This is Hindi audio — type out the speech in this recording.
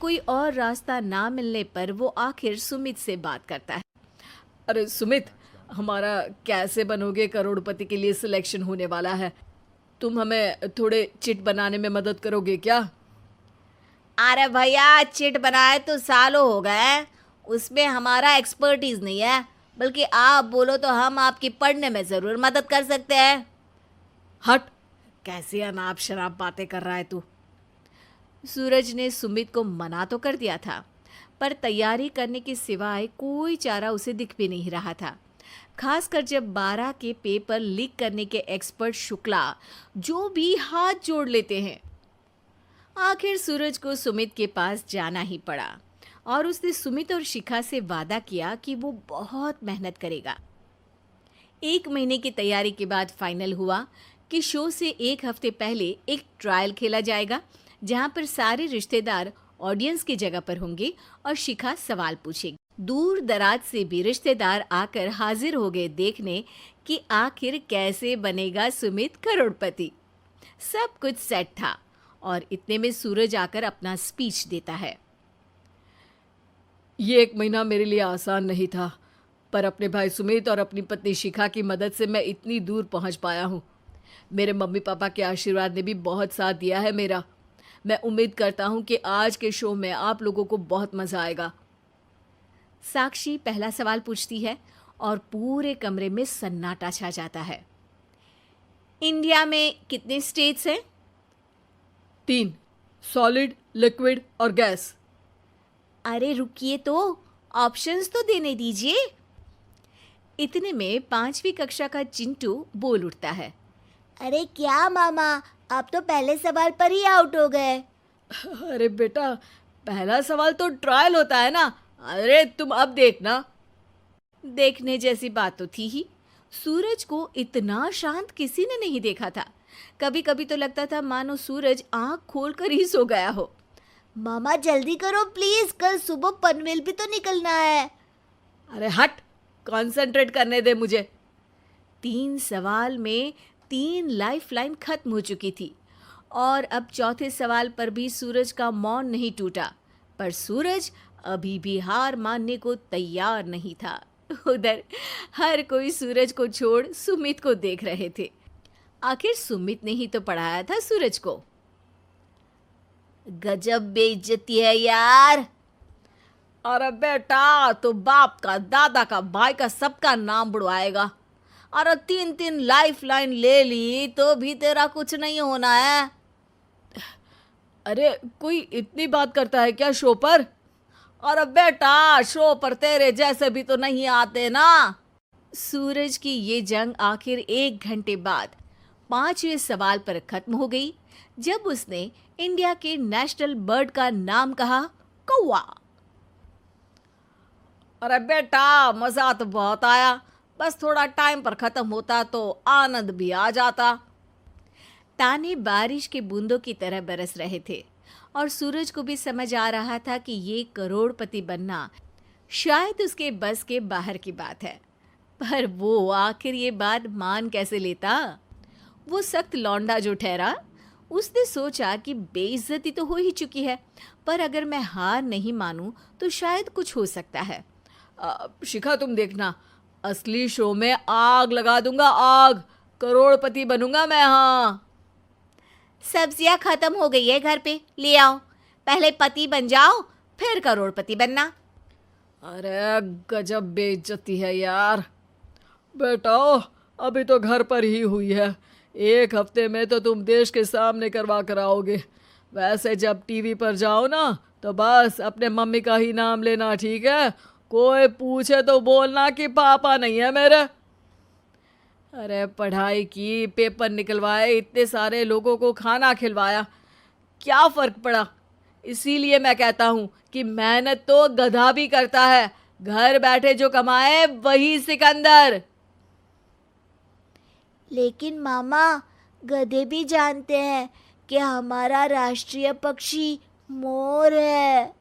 कोई और रास्ता ना मिलने पर वो आखिर सुमित से बात करता है। अरे सुमित, हमारा कैसे बनोगे करोड़पति के लिए सिलेक्शन होने वाला है। तुम हमें थोड़े चिट बनाने में मदद करोगे क्या? अरे भैया, चिट बनाए तो सालों हो गए, उसमें हमारा एक्सपर्टीज नहीं है। बल्कि आप बोलो तो हम आपकी पढ़ने में ज़रूर मदद कर सकते हैं। हट, कैसी अनाप शराब बातें कर रहा है तू। सूरज ने सुमित को मना तो कर दिया था, पर तैयारी करने के सिवाय कोई चारा उसे दिख भी नहीं रहा था। खासकर जब 12 के पेपर लीक करने के एक्सपर्ट शुक्ला जो भी हाथ जोड़ लेते हैं। आखिर सूरज को सुमित के पास जाना ही पड़ा और उसने सुमित और शिखा से वादा किया कि वो बहुत मेहनत करेगा। 1 महीने की तैयारी के बाद फाइनल हुआ कि शो से 1 हफ्ते पहले एक ट्रायल खेला जाएगा, जहां पर सारे रिश्तेदार ऑडियंस की जगह पर होंगे और शिखा सवाल पूछेगी। दूर दराज से भी रिश्तेदार आकर हाजिर हो गए देखने कि आखिर कैसे बनेगा सुमित करोड़पति। सब कुछ सेट था और इतने में सूरज आकर अपना स्पीच देता है। ये 1 महीना मेरे लिए आसान नहीं था, पर अपने भाई सुमित और अपनी पत्नी शिखा की मदद से मैं इतनी दूर पहुंच पाया हूँ। मेरे मम्मी पापा के आशीर्वाद ने भी बहुत साथ दिया है मेरा। मैं उम्मीद करता हूँ कि आज के शो में आप लोगों को बहुत मज़ा आएगा। साक्षी पहला सवाल पूछती है और पूरे कमरे में सन्नाटा छा जाता है। इंडिया में कितने स्टेट्स हैं? 3, सॉलिड, लिक्विड और गैस। अरे रुकिए, तो ऑप्शंस तो देने दीजिए। इतने में 5वीं कक्षा का चिंटू बोल उठता है। अरे क्या मामा, आप तो पहले सवाल पर ही आउट हो गए। अरे बेटा, पहला सवाल तो ट्रायल होता है ना। अरे तुम अब देखना। देखने जैसी बात तो थी ही। सूरज को इतना शांत किसी ने नहीं देखा था। कभी कभी तो लगता था मानो सूरज आंख खोलकर ही सो गया हो। मामा जल्दी करो प्लीज, कल सुबह पनवेल भी तो निकलना है। अरे हट, कंसंट्रेट करने दे मुझे। 3 सवाल में 3 लाइफलाइन खत्म हो चुकी थी और अब चौथे सवाल पर भी सूरज का मौन नहीं टूटा। पर सूरज अभी भी हार मानने को तैयार नहीं था। उधर हर कोई सूरज को छोड़ सुमित को देख रहे थे। आखिर सुमित ने ही तो पढ़ाया था सूरज को। गजब बेइज्जती है यार। अरे बेटा, तो बाप का, दादा का, भाई का, सबका नाम बुड़वाएगा। अरे 3 लाइफ लाइन ले ली तो भी तेरा कुछ नहीं होना है। अरे कोई इतनी बात करता है क्या शो पर? अरे बेटा, शो पर तेरे जैसे भी तो नहीं आते ना। सूरज की ये जंग आखिर 1 घंटे बाद 5वें सवाल पर खत्म हो गई, जब उसने इंडिया के नेशनल बर्ड का नाम कहा, कौवा। अरे बेटा, मजा तो बहुत आया, बस थोड़ा टाइम पर खत्म होता तो आनंद भी आ जाता। ताने बारिश के बूंदों की तरह बरस रहे थे और सूरज को भी समझ आ रहा था कि ये करोड़पति बनना शायद उसके बस के बाहर की बात है। पर वो आखिर ये बात मान कैसे लेता? वो सख्त लौंडा जो ठहरा, उसने सोचा कि बेइज्जती तो हो ही चुकी है, पर अगर मैं हार नहीं मानूं तो शायद कुछ हो सकता है। शिखा तुम देखना, असली शो में आग लगा दूंगा, आग। करोड़पति बनूंगा मैं। हाँ, सब्जियां खत्म हो गई है घर पे, ले आओ। पहले पति बन जाओ, फिर करोड़पति बनना। अरे गजब बेइज्जती है यार। बेटा, अभी तो घर पर ही हुई है। 1 हफ्ते में तो तुम देश के सामने करवा कर आओगे। वैसे जब टीवी पर जाओ ना, तो बस अपने मम्मी का ही नाम लेना, ठीक है? कोई पूछे तो बोलना कि पापा नहीं है मेरे। अरे पढ़ाई की, पेपर निकलवाए, इतने सारे लोगों को खाना खिलवाया, क्या फ़र्क पड़ा? इसीलिए मैं कहता हूँ कि मेहनत तो गधा भी करता है, घर बैठे जो कमाए वही सिकंदर। लेकिन मामा, गधे भी जानते हैं कि हमारा राष्ट्रीय पक्षी मोर है।